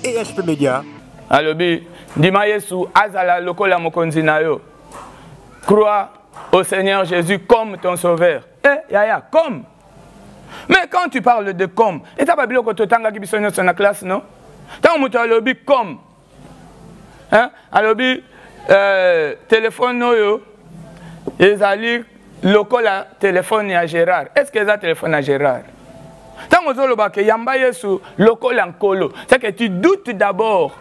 ESP Media. Alobi, Dima Yesu, Azala Lokola Mokonzi na yo. Crois au Seigneur Jésus comme ton sauveur. Eh, yaya, comme. Mais quand tu parles de comme, et t'as pas bien que tu tanga qui bisonne sur la classe, non? Tant que tu as lobby comme. Hein? Alobi, téléphone yo, ils allaient lokola téléphone à Gérard. Est-ce qu'ils ont téléphone à Gérard? Tant que tu as yamba yesu lokola nkolo, c'est que tu doutes d'abord.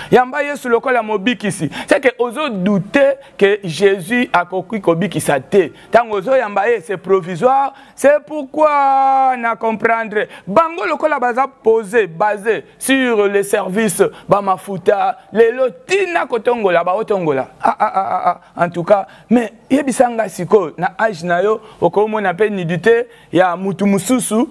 Yamba yesu lokola mobikisi, c'est que ozo douter que Jésus a kokui kobikisa te. Tant ozo yamba c'est provisoire, c'est pourquoi na comprendre. Bango lokola baza posé, basé sur les services bamafuta, les lotina kotongola ba otongola. En tout cas, mais yebisanga siko na âge na yo okomo na pe nidité ya mutu mususu.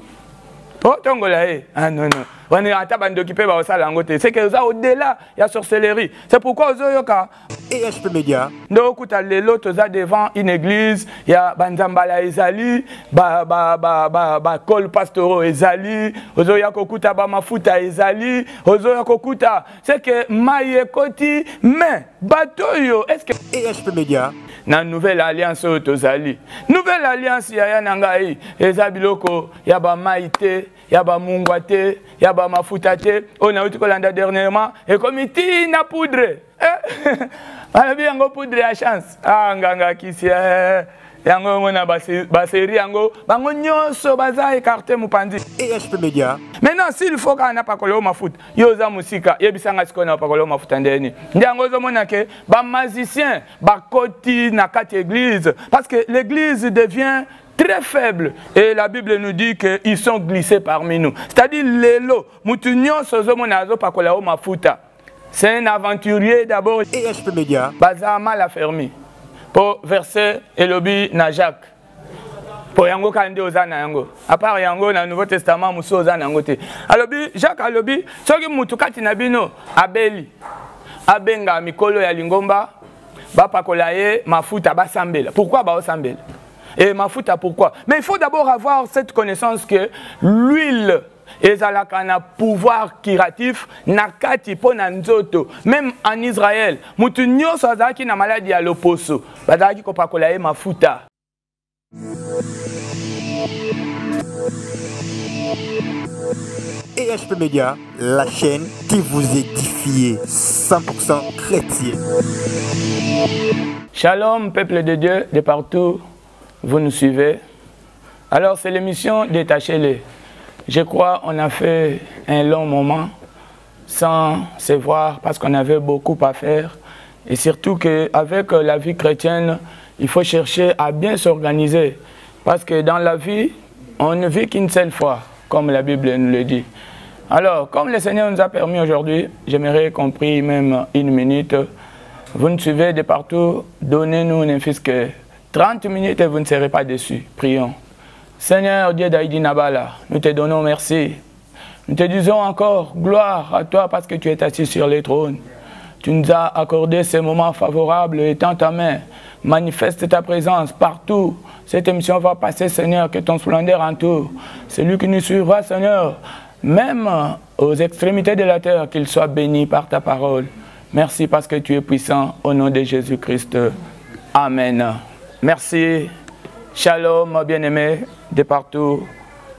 Oh, tongola, ah non, non. On est à taban d'occuper au salangote. C'est que ça au-delà, il y a sorcellerie. C'est pourquoi aux Oyoka. ESP Media. Donc, les lots devant une église, il y a Banzambala Ezali, Kol Pastoro Ezali, aux Oyakokuta Bamafuta Ezali, aux Oyakokuta. C'est que Maïekoti, mais Batoyo, est-ce que. ESP Media. Na nouvelle alliance Tozali. Nouvelle alliance yaya nangai ezabiloko yaba maite yaba mungwate yaba mafutate on a eu kolanda dernièrement et comme iti na poudre ala bi yango poudre à chance nganga kisi yango mona baseri yango bango nyonso baza écarté mupandi ESP Media. Maintenant s'il faut qu'on a pas koloma mafut yoza musika yebisanga sikona pa koloma mafuta ndeni ndiango zo mona ke ba magicien ba koti na kati église parce que l'église devient très faible et la Bible nous dit qu'ils sont glissés parmi nous. C'est-à-dire les lots mutu nyonso zo mona zo pa koloma mafuta. C'est un aventurier d'abord ESP Media. baza mal affermi. Pour verser Elobi na Jacques. Pour yango kande ozana yango. À part yango na Nouveau Testament muso ozana yango te. Alobi Jacques alobi soki mutu kati na bino abeli. Abenga mikolo ya lingomba ba pakola ye mafuta ba sambela. Pourquoi ba osambela? Et mafuta pourquoi? Mais il faut d'abord avoir cette connaissance que l'huile ezalaka na pouvoir curatif na kati po na nzoto. Même en Israël, mutu nyonso azalaki na maladie ya loposo, bazalaki kopakola ye mafuta. ESP Media, la chaîne qui vous édifie 100% chrétien. Shalom, peuple de Dieu, de partout, vous nous suivez. Alors, c'est l'émission Détachez-les. Je crois qu'on a fait un long moment sans se voir parce qu'on avait beaucoup à faire. Et surtout qu'avec la vie chrétienne, il faut chercher à bien s'organiser. Parce que dans la vie, on ne vit qu'une seule fois, comme la Bible nous le dit. Alors, comme le Seigneur nous a permis aujourd'hui, j'aimerais qu'on prie même une minute. Vous nous suivez de partout, donnez-nous ne fût-ce que 30 minutes et vous ne serez pas déçus. Prions. Seigneur Dieu d'Aïdi Nabala, nous te donnons merci. Nous te disons encore gloire à toi parce que tu es assis sur le trône. Tu nous as accordé ces moments favorables et tends ta main. Manifeste ta présence partout. Cette émission va passer, Seigneur, que ton splendeur entoure. Celui qui nous suivra, Seigneur, même aux extrémités de la terre, qu'il soit béni par ta parole. Merci parce que tu es puissant au nom de Jésus-Christ. Amen. Merci. Shalom, bien-aimés, de partout,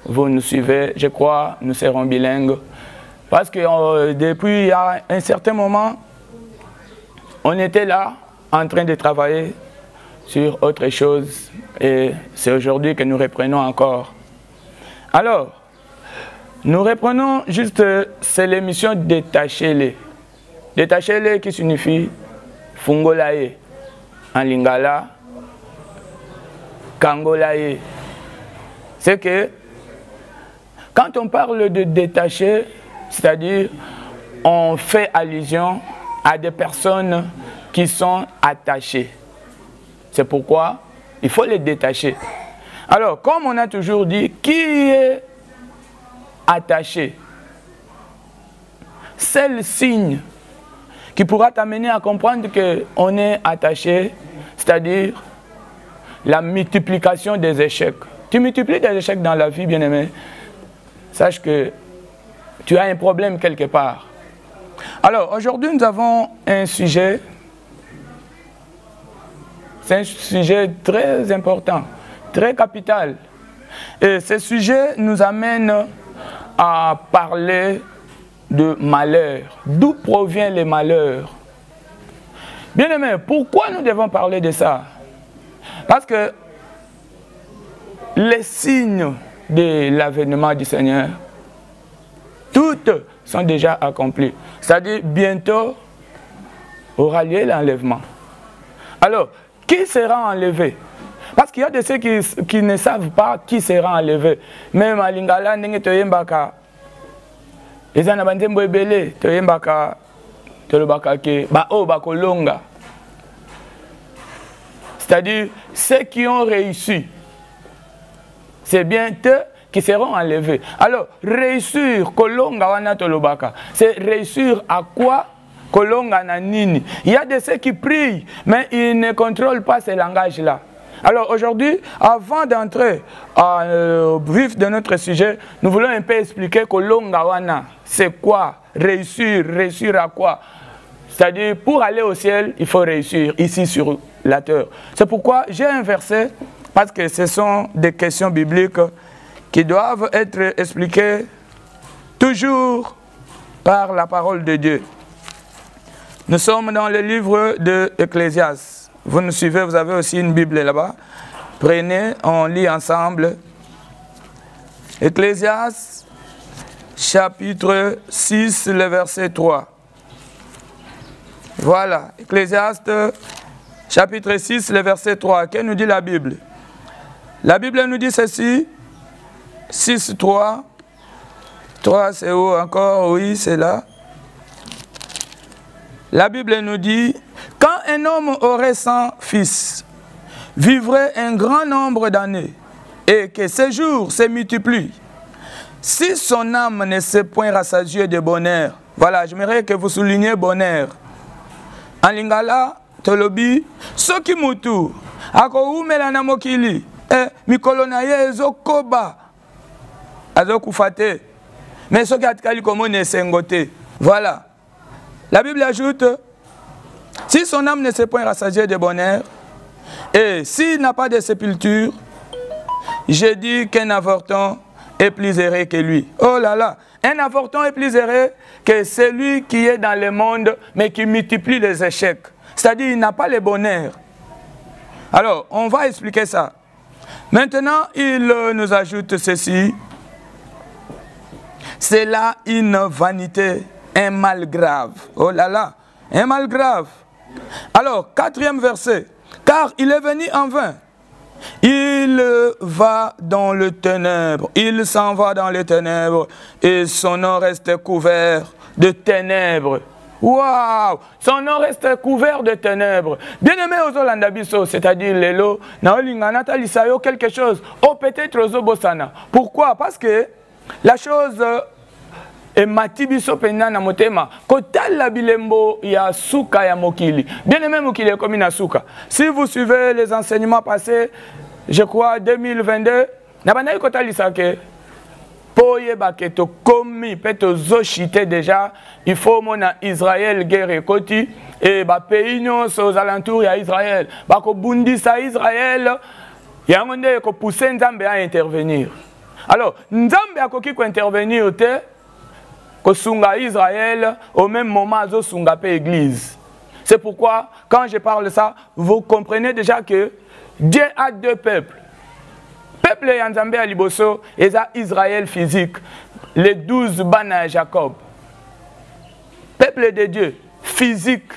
vous nous suivez. Je crois, nous serons bilingues. Parce que depuis un certain moment, on était là, en train de travailler sur autre chose. Et c'est aujourd'hui que nous reprenons encore. Alors, nous reprenons juste, c'est l'émission Détachez-les. Détachez-les qui signifie Fungolaye en lingala. Kangolaye. C'est que quand on parle de détacher, c'est-à-dire on fait allusion à des personnes qui sont attachées. C'est pourquoi il faut les détacher. Alors, comme on a toujours dit, qui est attaché? C'est le signe qui pourra t'amener à comprendre qu'on est attaché, c'est-à-dire la multiplication des échecs. Tu multiplies des échecs dans la vie, bien-aimé. Sache que tu as un problème quelque part. Alors, aujourd'hui, nous avons un sujet, c'est un sujet très important, très capital. Et ce sujet nous amène à parler de malheur. D'où provient les malheurs? Bien-aimés, pourquoi nous devons parler de ça? Parce que les signes de l'avènement du Seigneur, toutes sont déjà accomplis. C'est-à-dire, bientôt aura lieu l'enlèvement. Alors, qui sera enlevé? Parce qu'il y a de ceux qui ne savent pas qui sera enlevé. Même à Lingala, Nenge Toyembaka, les Anabandembo Ebele, Toyembaka, Tolobaka, Bao Bakolonga. C'est-à-dire, ceux qui ont réussi, c'est bien eux qui seront enlevés. Alors, réussir, Kolonga wana Tolobaka, c'est réussir à quoi? Kolonga na nini. Il y a de ceux qui prient, mais ils ne contrôlent pas ces langages-là. Alors aujourd'hui, avant d'entrer au vif de notre sujet, nous voulons un peu expliquer Kolonga wana, c'est quoi? Réussir, réussir à quoi? C'est-à-dire, pour aller au ciel, il faut réussir ici sur la terre. C'est pourquoi j'ai un verset, parce que ce sont des questions bibliques qui doivent être expliquées toujours par la parole de Dieu. Nous sommes dans le livre de Ecclésiaste. Vous nous suivez, vous avez aussi une Bible là-bas. Prenez, on lit ensemble. Ecclésiaste, chapitre 6, le verset 3. Voilà, Ecclésiaste, chapitre 6, le verset 3. Que nous dit la Bible? La Bible nous dit ceci, 6, 3. 3, c'est où encore? Oui, c'est là. La Bible nous dit, quand un homme aurait 100 fils, vivrait un grand nombre d'années, et que ses jours se multiplient, si son âme ne s'est point rassasiée de bonheur, voilà, j'aimerais que vous souligniez bonheur. En lingala, tolobi, soki mutu, ako umela na mokili, mikolo na ye ezokoba, azokufate, mais soki atikali komo ne sengote, voilà. La Bible ajoute, si son âme ne s'est point rassasiée de bonheur, et s'il n'a pas de sépulture, j'ai dit qu'un avorton est plus heureux que lui. Oh là là, un avorton est plus heureux que celui qui est dans le monde, mais qui multiplie les échecs. C'est-à-dire, il n'a pas le bonheur. Alors, on va expliquer ça. Maintenant, il nous ajoute ceci. C'est là une vanité, un mal grave. Oh là là, un mal grave. Alors, 4e verset. Car il est venu en vain. Il va dans le ténèbre. Il s'en va dans les ténèbres. Et son nom reste couvert de ténèbres. Waouh! Son nom reste couvert de ténèbres. Bien-aimé aux Olandabiso, c'est-à-dire Lelo, Naolingana Lisayo, quelque chose. Oh, peut-être aux Obosana. Pourquoi? Parce que la chose. Et matibiso pena na motema kotala bilembo ya suka ya mokili. Bien aimé mokili comme na suka. Si vous suivez les enseignements passés, je crois 2022, na bana kotali sake poye baketo komi peto zochite déjà, il faut mona Israël guerre koti et ba pays nyonso aux alentours ya Israël. Ba ko bundisa Israël yango nde ko pousser Nzambe à intervenir. Alors, Nzambe akoki ko intervenir te Kosunga Israël, au même moment, Zosunga pe Église. C'est pourquoi, quand je parle de ça, vous comprenez déjà que Dieu a deux peuples. Peuple Yanzambe à Liboso et Israël physique, les 12 bana Jacob. Peuple de Dieu physique,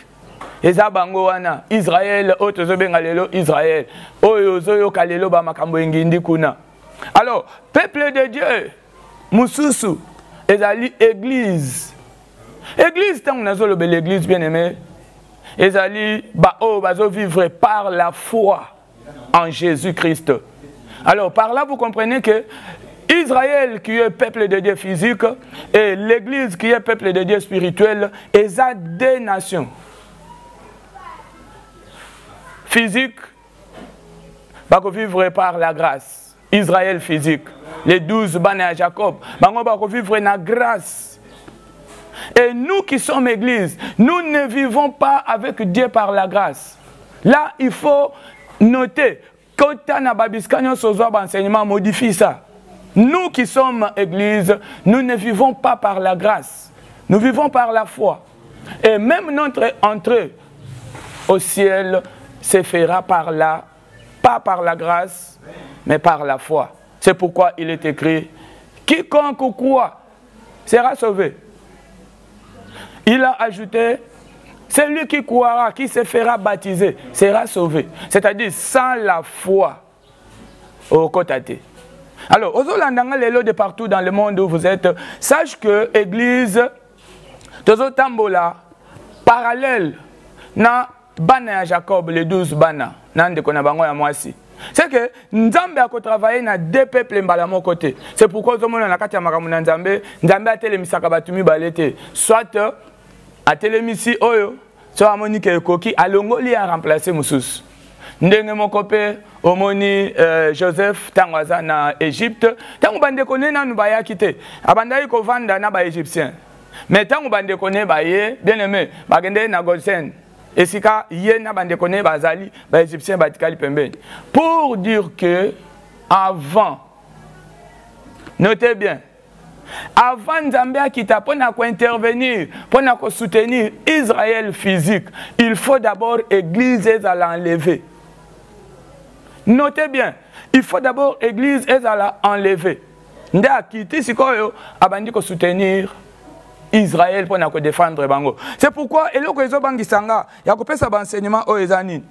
et Bangoana, Israël, Otozobengalelo, Israël, Oyozoyo Kalelo Bamakambo Ngindi Kuna. Alors, peuple de Dieu, Mususu, Ezali église. Église, tant qu'on a l'église bien aimée. Ezali bazo vivre par la foi en Jésus-Christ. Alors par là vous comprenez que Israël qui est peuple de Dieu physique et l'église qui est peuple de Dieu spirituel, ils ont deux nations. Physique, bazo vivre par la grâce. Israël physique. Les 12 bana Jacob, bango bako vivre na grâce. Et nous qui sommes église, nous ne vivons pas avec Dieu par la grâce. Là, il faut noter que enseignement modifie ça. Nous qui sommes église, nous ne vivons pas par la grâce. Nous vivons par la foi. Et même notre entrée au ciel se fera par là, pas par la grâce, mais par la foi. C'est pourquoi il est écrit, quiconque croit sera sauvé. Il a ajouté, celui qui croira, qui se fera baptiser, sera sauvé. C'est-à-dire sans la foi au côté. Alors, aux Hollandais, les lots de partout dans le monde où vous êtes, sache que l'église, Tozo Tambola, parallèle, na bana Jacob, les 12 bana, nan de konabango ya mwasi. C'est que Nzambe a travaillé dans deux peuples à mon côté. C'est pourquoi nous avons dit que Nzambe a télémisaka batumi balete. Soit a télémisi oyo, soit Monique Koki, a l'ongoli a remplacé Moussous. Ndenge mon copain, Omoni Joseph, Tangwaza na Égypte. Tango bande kone na nubaya kite. Abanda ko vanda na ba égyptien. Mais tango bande kone ba ye, bien aimé, bagende na Golsen. Et si ka yena bande kone bazali ba égyptien batikali pembeni. Pour dire que avant, notez bien, avant Nzambia qui t'a pour intervenir, pour soutenir Israël physique, il faut d'abord église à l'enlever. Notez bien, il faut d'abord église à l'enlever. Nda kiti sikoyo abandi ko soutenir Israël pour nous défendre bango. C'est pourquoi eloko ezo bangisanga ya kopesa ba enseignement o ezani.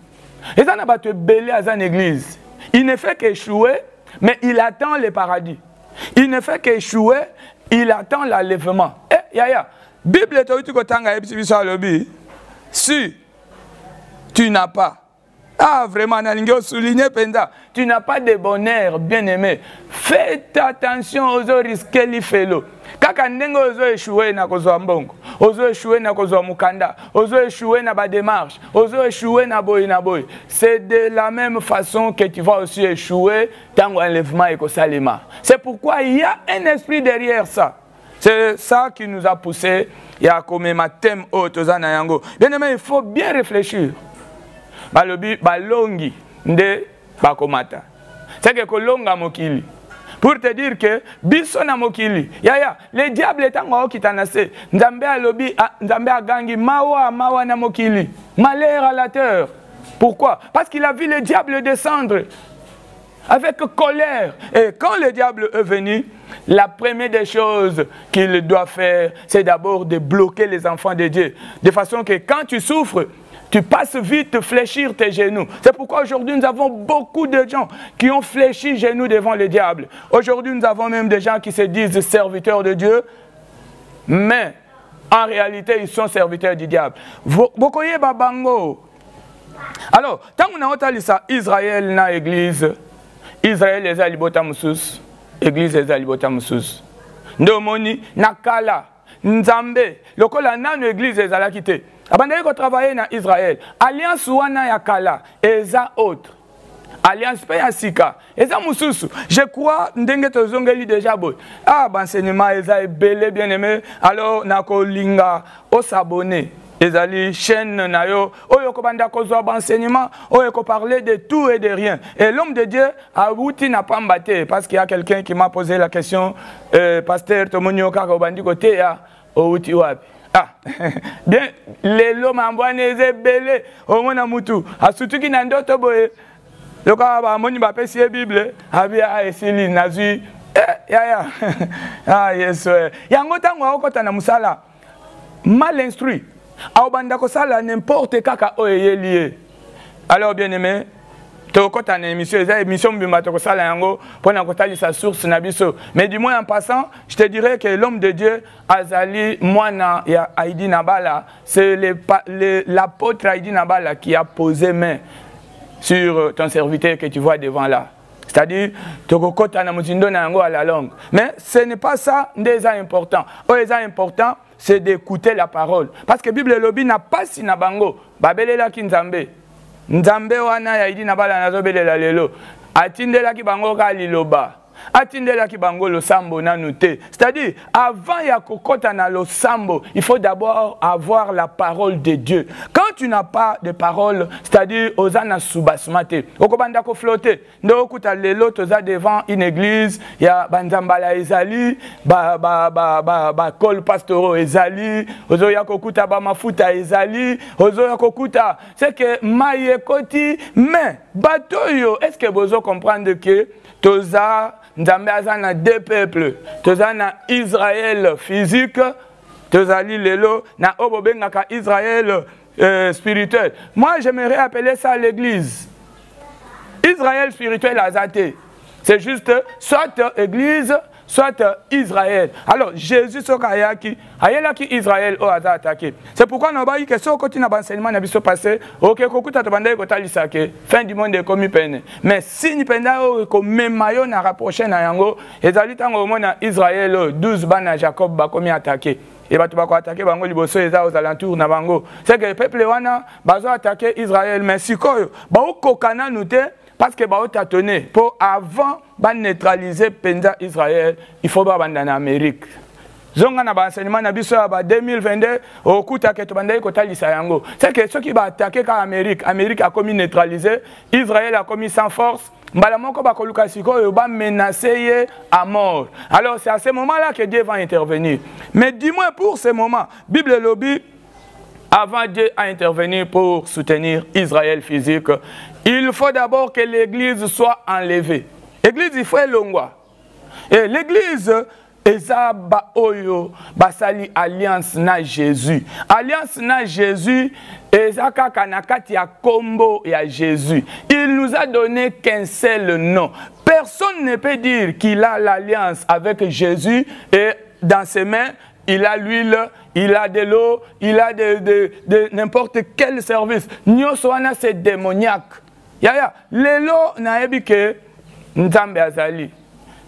Ezana ba te belé à une église. Il ne fait qu'échouer, mais il attend le paradis. Il ne fait qu'échouer, il attend l'enlèvement. Eh yaya, Bible to uti ko tanga ebisi biso alobi. Si tu n'as pas, ah vraiment nalingo souligner penda, tu n'as pas de bonheur, bien-aimé. Faites attention aux risques li felo. Kaka ndengo ozo échouer na kozwa mbongo, ozo échouer na kozwa mukanda, ozo échouer na ba démarche, ozo échouer na boy na boy. C'est de la même façon que tu vas aussi échouer dans l'enlèvement et salima. C'est pourquoi il y a un esprit derrière ça. C'est ça qui nous a poussé à comme ma thème otozana yango. Bien aimé, il faut bien réfléchir. Balobi balongi nde bakomata. C'est que kolonga mokili. Pour te dire que biso na mokili. Yaya, le diable est en kitanase. Nzambe alobi, Nzambe agangi mawa na mokili. Malheur à la terre. Pourquoi? Parce qu'il a vu le diable descendre avec colère. Et quand le diable est venu, la première des choses qu'il doit faire, c'est d'abord de bloquer les enfants de Dieu. De façon que quand tu souffres, tu passes vite fléchir tes genoux. C'est pourquoi aujourd'hui nous avons beaucoup de gens qui ont fléchi genoux devant le diable. Aujourd'hui nous avons même des gens qui se disent serviteurs de Dieu, mais en réalité ils sont serviteurs du diable. Bokoye babango. Alors, tant qu'on a entendu ça, Israël na église, Israël les alibota musus, église les alibota musus. Ndomoni nakala, Nzambe, lokola nanu église les alakite. Abandonné qu'on travaille dans Israël. Alliance wana ya kala, eza autre. Alliance pa sika, eza mususu. Je crois ndenge tozongeli déjà boy. Ah, enseignement eza belé bien aimé. Alors nako linga o s'abonner. Ezali chaîne na yo, oyo ko banda ko zo enseignement, oyo ko parler de tout et de rien. Et l'homme de Dieu a outi n'a pas mbatté parce qu'il y a quelqu'un qui m'a posé la question pasteur Tomonio ka ko bandi ko te ya outi wapi. Ah, bien, les lots m'envoient belé au mon amoutou. A surtout qui n'a d'autre boye. Le cas va moni ba pesi Bible, abia esili nazu. Ya. Ah yes. Yango tango okota na musala. Mal instruit. A obanda ko sala n'importe kaka oyeye lié. Alors bien aimé, tokota na émission bimba to sala yango pona ko tali sa source na biso. Mais du moins en passant, je te dirais que l'homme de Dieu Azali Moana ya Aïdi Nabala, c'est l'apôtre Aïdi Nabala qui a posé main sur ton serviteur que tu vois devant là. C'est-à-dire tokota na mutindo na yango à la langue. Mais ce n'est pas ça déjà important. Déjà important, c'est d'écouter la parole. Parce que la Bible lobi n'a pas si na bango, babelela ki Nzambe. Nzambe wana ya idi na bala nazo belela lelo. Atindela ki bango ka liloba. atindelaki bango le sambo nanu te. C'est-à-dire, avant ya kokota na le sambo, il faut d'abord avoir la parole de Dieu. Quand tu n'as pas de parole, c'est-à-dire ozana subasmate, okobanda ko flotter, ndo okuta lelo toza devant une église, ya banzambala ezali, ba col pastoro ezali, ozo ya kokuta ba mafuta ezali, ozo ya kokuta, c'est que maye koti, mais batoyo, est-ce que vous comprenez que toza nzambe azana deux peuples, toza na Israël physique, toza li lelo na obobengaka Israël spirituel. Moi j'aimerais appeler ça l'église. Israël spirituel azate. C'est juste soit église, soit Israël. Alors Jésus sokayaki, ayelaki Israël o aza attaqué. C'est pourquoi nous avons que ce côté na enseignement na biso passé, OK kokuta to bandai ko talisa ke fin du monde comme peine. Mais si ni penda o ko memayo na rapprocher na yango, ezali tango mona Israël 12 bana Jacob ba komi attaqué. Et batu bako attaquer bango liboso eza aux alentours na bango. C'est que le peuple wana bazo attaquer Israël, mais sikoyo ba okokana nute parce que ba otatone pour avant ba neutraliser penda Israël, il faut ba banda na Amérique. Zonga na ba enseignement na biso ba 2022 okuta ke to banda ko talisa yango. C'est que ceux qui ba attaquer ka Amérique, Amérique a commis neutraliser, Israël a commis sans force. Mbalamoko ba koluka sikoyo ba menacer à mort. Alors c'est à ce moment-là que Dieu va intervenir. Mais dis-moi pour ce moment, Bible lobby avant Dieu à intervenir pour soutenir Israël physique, il faut d'abord que l'église soit enlevée. L'église il faut elongwa. Et l'église eza ba oyo basali alliance na Jésus. Alliance na Jésus eza kaka na kati ya kombo ya Jésus. Il nous a donné qu'un seul nom. Personne ne peut dire qu'il a l'alliance avec Jésus et dans ses mains il a l'huile, il a de l'eau, il a de n'importe quel service. Nyosoana c'est démoniaque. Yaya, lelo na ebike nzambe azali.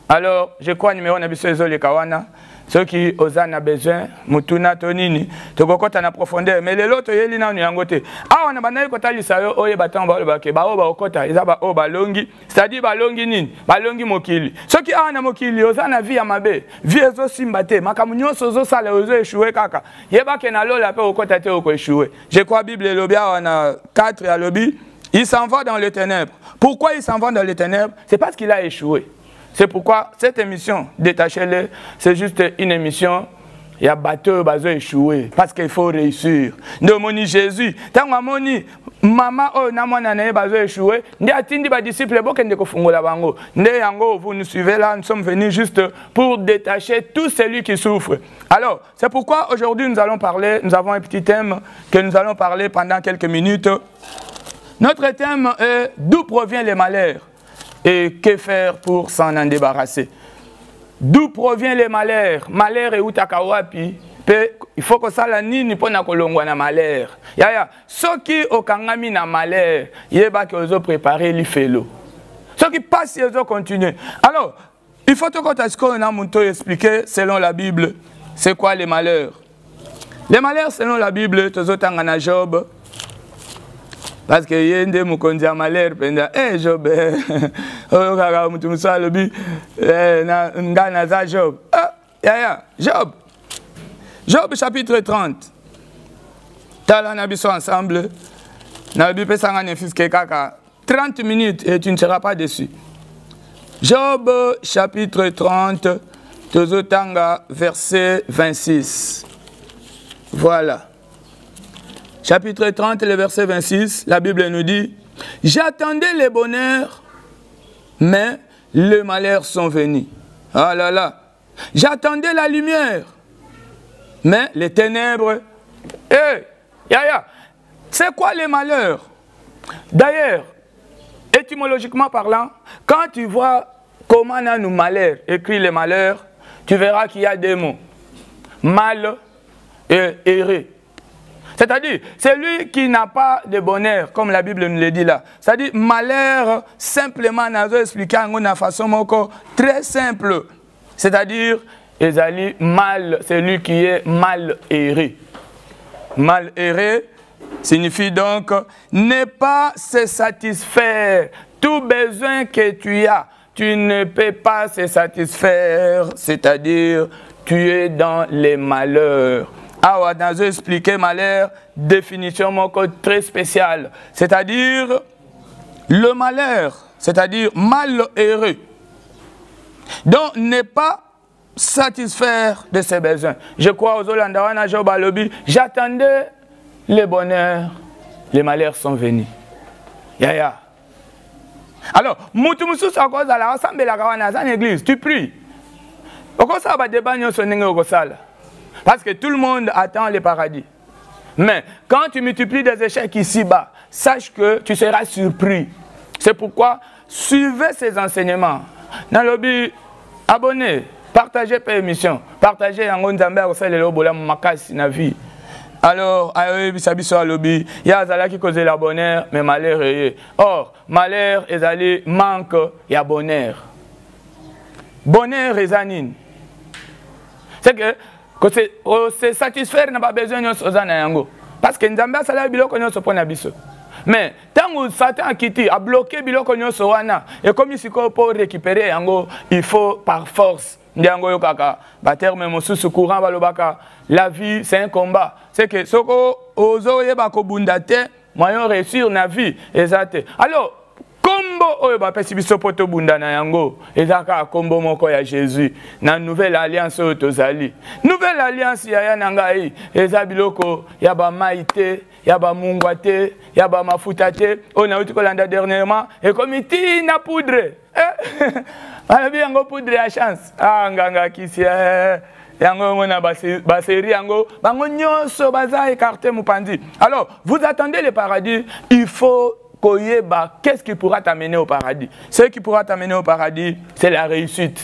Alors, je crois numéro na biso ezole kawana. Ceux qui osent besoin, mutuna tonini, tokokota na profondeur. Mais les autres, yeli na nyangote. Ah, on a banai kota lisayo, oye batan ba ba ke ba o ba okota, izaba o balongi, c'est-à-dire balongi nini, balongi mokili. Ceux qui a na mokili, osa na vie amabe, vie ezo simbate, makamunyo sozo sale ozo échoué kaka. Yeba ke na lola pe okota te oko échoué. Je crois Bible lobia on a 4 à lobby, il s'en va dans les ténèbres. Pourquoi il s'en va dans les ténèbres? C'est parce qu'il a échoué. C'est pourquoi cette émission, Détachez-le, c'est juste une émission, il y a bateau, bateau échoué, parce qu'il faut réussir. Nous moni Jésus, tant que moni maman oh na mwana na bateau échoué, ndi atindi ba disciple bokende ko fungola bango. Ndé yango vous nous suivez là, nous sommes venus juste pour détacher tout celui qui souffre. Alors, c'est pourquoi aujourd'hui nous allons parler, nous avons un petit thème que nous allons parler pendant quelques minutes. Notre thème est d'où provient le malheur? Et que faire pour s'en en débarrasser? D'où provient le malheur? Malheur et utakawapi. Il faut que ça la nini pour na kolongwa na malheur. Yaya, ceux qui okangami na malheur, yeba que ozo préparer li felo. Ceux qui passent, ils ont continué. Alors, il faut que on a monté expliquer selon la Bible, c'est quoi les malheurs? Les malheurs selon la Bible, tozo tangana Job. Parce que yende mukonzi a malheur penda Job oyo kaka mutu musa lobi na ngana za Job Job chapitre 30 tala na biso ensemble na bipe sanga ne fiske kaka 30 minutes et tu ne seras pas déçu. Job chapitre 30 tozotanga verset 26. Voilà. Chapitre 30, le verset 26, la Bible nous dit « J'attendais le bonheur, mais les malheurs sont venus. » Ah là là. « J'attendais la lumière, mais les ténèbres... » C'est quoi les malheurs? D'ailleurs, étymologiquement parlant, quand tu vois comment on a nos malheurs, écrit les malheurs, tu verras qu'il y a deux mots. Mal et erré. C'est-à-dire, celui qui n'a pas de bonheur, comme la Bible nous le dit là. C'est-à-dire, malheur, simplement, nous avons expliqué de façon très simple. C'est-à-dire, ezali mal, celui qui est mal erré. Mal erré signifie donc ne pas se satisfaire. Tout besoin que tu as, tu ne peux pas se satisfaire, c'est-à-dire tu es dans les malheurs. Ah, dans expliquer malheur, définition mon code très spéciale, c'est-à-dire le malheur, c'est-à-dire malheureux. Donc, n'est pas satisfaire de ses besoins. Je crois aux Hollandais, Job Alobi, j'attendais le bonheur, les malheurs sont venus. Yaya. Alors, Moutoumoussou, à cause de la rassemble de la église, tu pries. Pourquoi ça va débattre sur le parce que tout le monde attend le paradis. Mais quand tu multiplies des échecs ici-bas, sache que tu seras surpris. C'est pourquoi suivez ces enseignements. Dans le but, abonnez, partagez par émission, partagez en Nzambe au le lobola makasi na vie. Alors, bisabiso alobi, ya zala qui cause la bonheur, mais malheur est. Or, malheur est allé manque ya bonheur. Bonheur est anine. C'est que se satisfaire n'a pas besoin de nous. Parce que Nzambe a salé biloko nyo sopona biso. Mais tant que Satan a quitté, a bloqué biloko nyo sowana, et comme ici pour récupérer yango, il faut par force. Ndiango yo kaka, terme mosusu courant balobaka. La vie c'est un combat. C'est que soko ozo yeba ko bundate, moyen réussir na vie exacte. Alors combo oyo ba pesi biso poto bunda na yango ezaka combo moko ya Jésus na nouvelle alliance oyo tozali. Nouvelle alliance ya ngai eza biloko ya ba maite, ya ba mungwate, ya ba mafutate, on a uti kolanda dernièrement et comme iti na poudre. Alabi yango poudre ya chance. Ah nganga kisi yango mona baseri yango bango nyonso baza écarté mupandi. Alors, vous attendez le paradis, il faut qu'est-ce qui pourra t'amener au paradis? Ce qui pourra t'amener au paradis, c'est la réussite.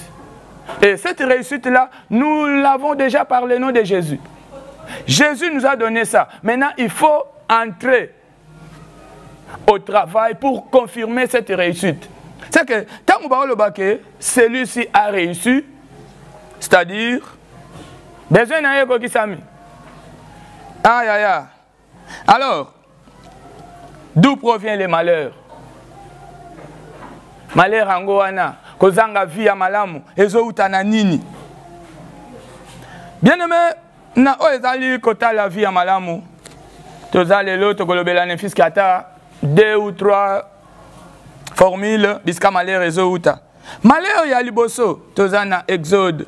Et cette réussite-là, nous l'avons déjà par le nom de Jésus. Jésus nous a donné ça. Maintenant, il faut entrer au travail pour confirmer cette réussite. C'est que, tant que celui-ci a réussi, c'est-à-dire, besoin d'un égo qui s'ami. Aïe, aïe, aïe. Alors, d'où provient le malheur? Malheur angoana, kozanga via malamu, ezo utana nini. Bien aimé, na oezali kota la via malamu, tozali l'autre kolobela nefis kata, 2 ou 3 formules, biska malheur ezo uta. Malheur ya liboso, tozana Exode,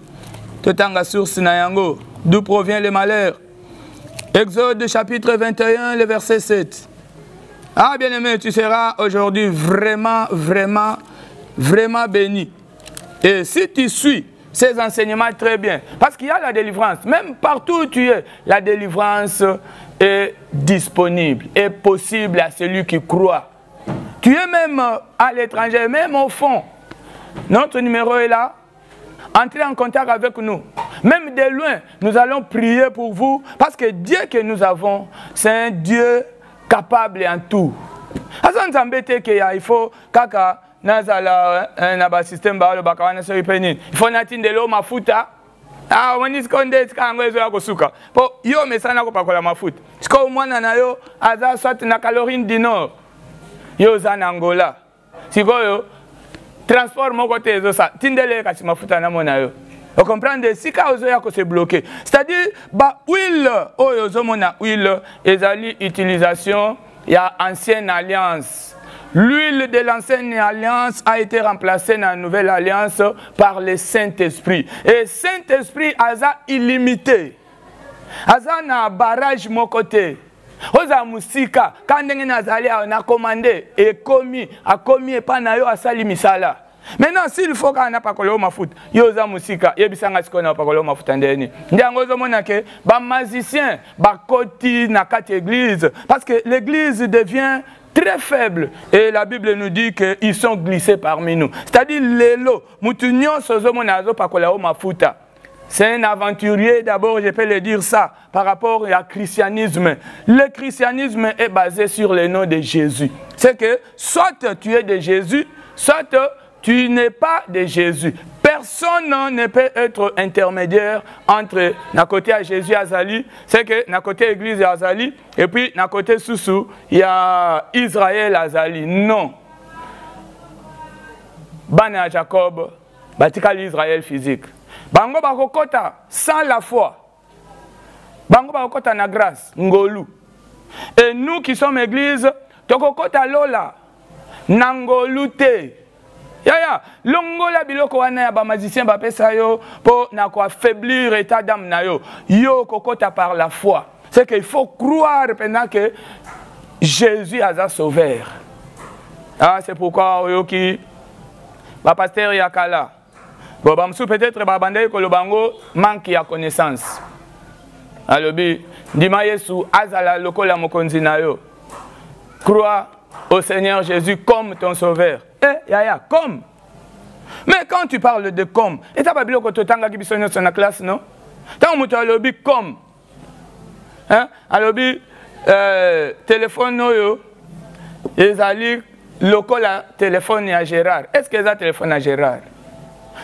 totanga source na yango, d'où provient le malheur? Exode chapitre 21, le verset 7. Ah bien-aimé, tu seras aujourd'hui vraiment, vraiment, vraiment béni. Et si tu suis ces enseignements très bien, parce qu'il y a la délivrance, même partout où tu es, la délivrance est disponible, est possible à celui qui croit. Tu es même à l'étranger, même au fond. Notre numéro est là. Entrez en contact avec nous. Même de loin, nous allons prier pour vous, parce que Dieu que nous avons, c'est un Dieu capable en tout. Il faut kaka nazala na système ba le bakawana so ipeni. Il faut natinde lo mafuta. Ah when is konde kango ezo yako suka. Po yo mesana ko pakola mafuta. Siko mwana na yo aza soit na Caroline du Nord. Yo za na Angola. Siko yo transport moko te ezo sa tindele kasi mafuta na mona yo. Vous comprenez? Si vous avez se bloqué, c'est-à-dire, huile, huile, ezali utilisation, il y a ancienne alliance. L'huile de l'ancienne alliance a été remplacée dans la nouvelle alliance par le Saint-Esprit. Et Saint-Esprit a illimité. Aza na barrage mon côté. Oza musika, quand on a commandé et commis, a commis et pas na yo asali misala. Maintenant, s'il faut qu'on n'a pas de mafuta, yoza musika, yebisanga sikona pa kolo mafuta ndeni. Ndiango zo mona ke ba magicien, ba koti na kati église parce que l'église devient très faible et la Bible nous dit qu'ils sont glissés parmi nous. C'est-à-dire lelo, mutunyo sozo mona zo pa kolo mafuta. C'est un aventurier, d'abord je peux le dire ça, par rapport au christianisme. Le christianisme est basé sur le nom de Jésus. C'est que soit tu es de Jésus, soit tu n'es pas de Jésus. Personne ne peut être intermédiaire entre na côté à Jésus Azali, c'est que na côté Église Azali, et puis na côté Soussou, il y a Israël Azali. Non. bana Jacob batikali Israël physique. Bango bakokota sans la foi. Bango bakokota na grâce, ngolu. Et nous qui sommes église, tokokota lola, nangolu te. Yaya, longola biloko wana ya ba magicien ba pesa yo pour na ko affaiblir état d'âme na yo. Yo kokota par la foi. C'est qu'il faut croire pendant que Jésus a sauveur. Ah, c'est pourquoi yo ki ba pasteur yakala. Bon, peut-être babandé ko lobango manque ya connaissance. Alobi, dima Yesu azala lokola mokonzi na yo. Crois au Seigneur Jésus comme ton sauveur. Eh, yaya, comme. Mais quand tu parles de comme, et t'as pas bilo ko totanga ki biso sur la classe, non? Tant muto alobi comme. Hein? Alobi téléphone yo ezali lokola téléphone ya Gérard. Est-ce que ça téléphone à Gérard?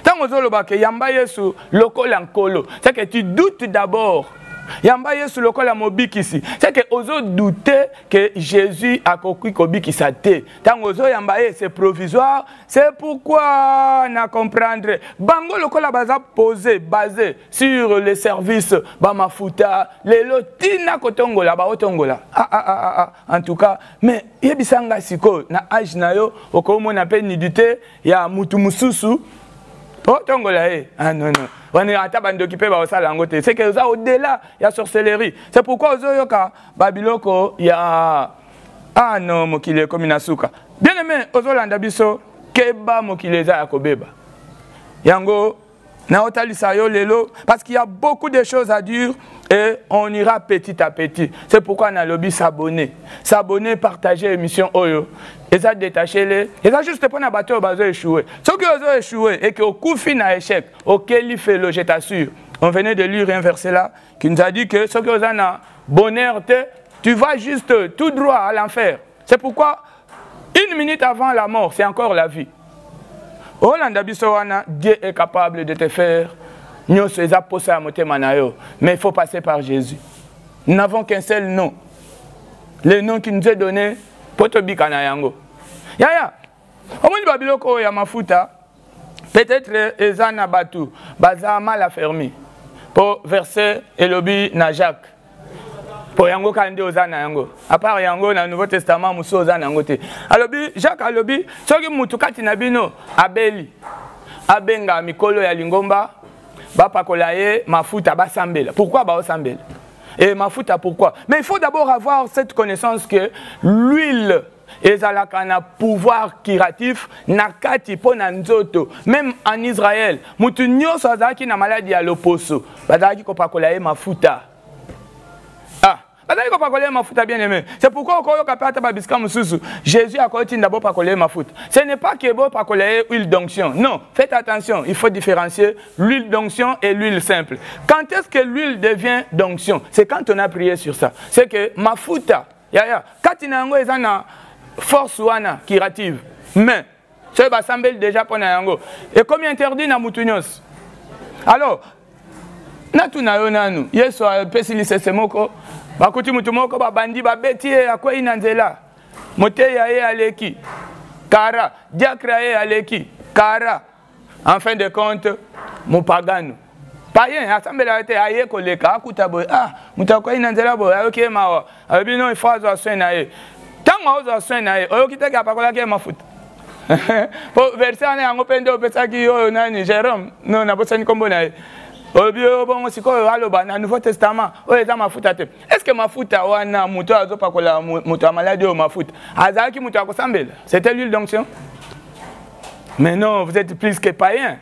Tant que yamba Yesu lokola nkolo. C'est que tu doutes d'abord. Yamba Yesu lokola mobikisi. C'est que ozo douter que Jésus a kokui kobikisa te. Tant ozo yamba c'est provisoire. C'est pourquoi na comprendre. Bango lokola baza posé basé sur les services bamafuta les lotina kotongola ba otongola. En tout cas, mais yebisanga siko na age na yo okomona pe nidité ya mutu mususu. Oh, tongola eh. Ah non, non. On est en train d'occuper ça langote. C'est que ça au-delà, il y a sorcellerie. C'est pourquoi aux Oyoka, Babiloko, il y a. Ah non, Mokile comme Inasuka. Bien aimé, aux Olandabiso, Keba Mokile Zakobeba. Yango, Naotali Sayo Lelo, parce qu'il y a beaucoup de choses à dire et on ira petit à petit. C'est pourquoi on a lobby s'abonner. S'abonner, partager l'émission Oyo. Et ça détacher les. Et ça juste pour un bateau bazo échoué. Ce qui ont échoué et qu'au coup fin à échec, auquel il fait le, je t'assure. On venait de lire un verset là qui nous a dit que ce qui ont un bonheur, tu vas juste tout droit à l'enfer. C'est pourquoi une minute avant la mort, c'est encore la vie. Dieu est capable de te faire. Mais il faut passer par Jésus. Nous n'avons qu'un seul nom. Le nom qui nous est donné. Peut-être Ezana Batu, Baza mal affermi. Pour verser Elobi na Jacques. Pour Yango Kande Ozana Yango. À part Yango, dans le Nouveau Testament, Mousso Ozana Yangote. Alobi, Jacques Alobi, Sogi Moutoukati Nabino, Abeli, Abenga, Mikolo ya Lingomba, Bapakolaye, Mafuta, Basambela. Pourquoi Basambela? Et Mafuta, pourquoi? Mais il faut d'abord avoir cette connaissance que l'huile et un pouvoir curatif nakati pona nzoto. Même en Israël, mutunyo sazaki na maladie à l'oposo. Badaki ko pakolaye mafuta. Ah, badaki ko pakolaye mafuta bien aimé. C'est pourquoi ko kapata babiska mususu. Jésus a côté d'abord pakolaye mafuta. Ce n'est pas que bon pakolaye huile d'onction. Non, faites attention, il faut différencier l'huile d'onction et l'huile simple. Quand est-ce que l'huile devient d'onction? C'est quand on a prié sur ça. C'est que mafuta, yaya, katinango ezana force wana curative. Mais ce basambel déjà pour yango. Et comme il interdit na mutunyos. Alors, natuna yonanu, yeso pesili sesemoko, bakuti mutumoko ba bandi ba beti akwa inanzela. Mote ya ye aleki. Kara, diakra ye aleki. Kara. En fin de compte, mupagano. Payen, assemblée a été aïe koleka, akutabo. Ah, mutakwa inanzela bo, ayoke mawa. Abino il faut avoir soin na ye. Tant que vous avez un peu de foot. Pour verser un peu de temps, Jérôme, non, n'a pas de combo. Au Nouveau Testament, est-ce que ma foot a un mouton à maladie ou ma foot? C'était l'huile d'onction? Mais non, vous êtes plus que païen.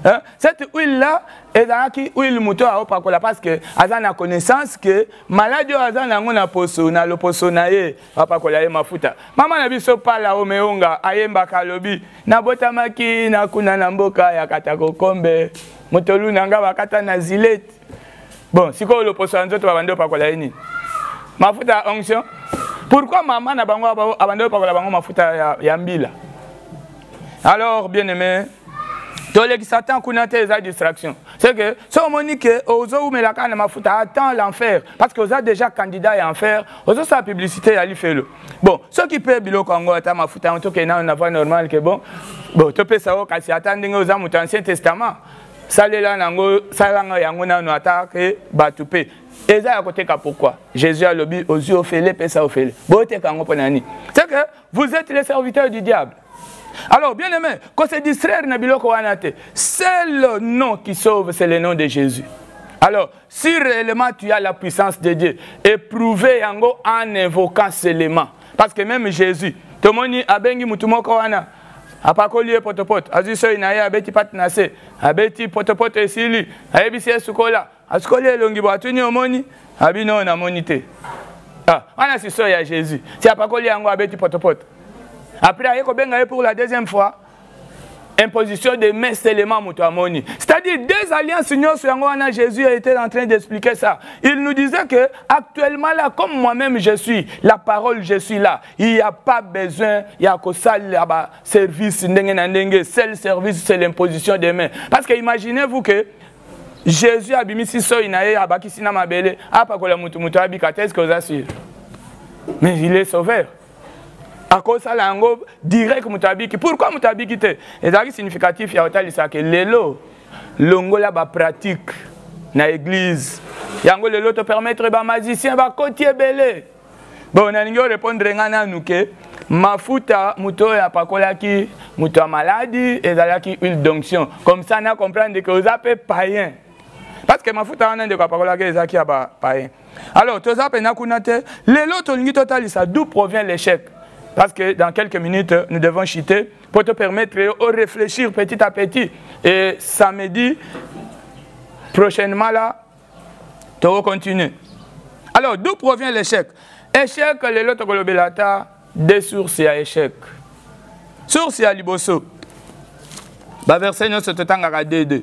Hein? Cette huile-là, est huile mouton à opakola parce que Azan a connaissance que maladie Azan a ngona poso na lo poso na ye opakola ye mafuta. Maman na biso pala o meonga ayemba kalobi na botamaki na kuna na mboka ya katako kombe motolu nanga bakata na zilete. Bon, siko lo poso nzoto babande opakola ye ni. Mafuta onction. Pourquoi maman na bango abande opakola bango mafuta ya mbila? Alors bien aimé, les Satan kuna te eza distraction. C'est que si on dit que ozo mais la canne mafuta attend l'enfer parce que vous êtes déjà candidat à enfer, ozo sa publicité ali fait le. Bon, ceux qui paient bilo Congo ata mafuta en tout cas na voie normal que bon to pe ça au kasi attending aux Ancien Testament. Salela nango salanga yango na no attaque batupe. Eza ya côté ka pourquoi Jésus a lobby aux yeux ofele pesa ofele. Bote kango ponani. C'est que vous êtes les serviteurs du diable. Alors, bien aimé, quand c'est distraire, c'est le nom qui sauve, c'est le nom de Jésus. Alors, si réellement tu as la puissance de Dieu, éprouvez en invoquant seulement. Parce que même Jésus, tout le monde a bengi mutumoko wana, a pas collé potopote, a dit ça, il a beti patnase, a beti potopote et sili, a bisi sukola, a sukolé longi boatuni omoni, a bino na monité. Ah, on a si ça, il y a Jésus. Si a pas collé en a beti potopote. Après, pour la deuxième fois, imposition de main seulement Moutamoni. C'est-à-dire, deux alliances union sur Jésus a été en train d'expliquer ça. Il nous disait que actuellement là, comme moi-même je suis, la parole je suis là. Il n'y a pas besoin, il y a que ça, service, seul service, c'est l'imposition des mains. Parce que imaginez-vous que Jésus a mis si ça, il a pas qui n'a belle, a pas que la Moutou habite, que vous assurez. Mais il est sauveur. À cause de ça, direct mutabiki. Pourquoi mutabiki? Et c'est significatif, il y a que l'élo, l'ongola ba pratique na église. Yango l'élo te permettre ba magicien ba côtier belé. Bon, on a n'ingo répondre ngana nuke. Mafuta muto ya pakola ki muto maladie et dala ki huile d'onction. Comme ça, on comprend que vous appelez païen. Parce que mafuta on a de pakola ki zaki ba païen. Alors, tous appelez nakunate. L'élo to n'ingi total ça d'où provient l'échec? Parce que dans quelques minutes, nous devons chuter pour te permettre de réfléchir petit à petit. Et samedi, prochainement là, tu vas continuer. Alors, d'où provient l'échec? Échec, les lots de des sources à échec. Source à liboso. Verset 9, c'est à D2.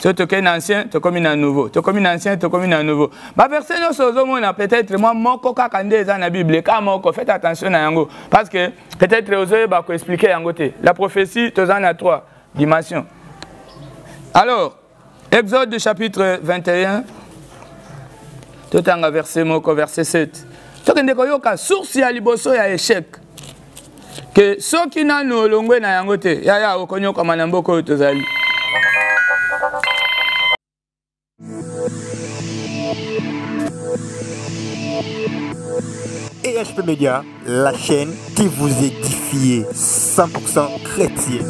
Si tu es un ancien, tu es comme un nouveau. Tu es comme un ancien, tu es comme un nouveau. Verset 9, c'est peut-être moi, moko kakande dans la Bible. Faites attention à yango. Parce que peut-être vous avez expliquer yango. La prophétie, tu en as 3 dimensions. Alors, Exode chapitre 21, tout en verset 7. Tu as source à liboso et à échec. Que ceux qui n'ont pas longue na yangote, ya okonyo comme manamboko tozali. EHP Média, la chaîne qui vous édifie 100% chrétien.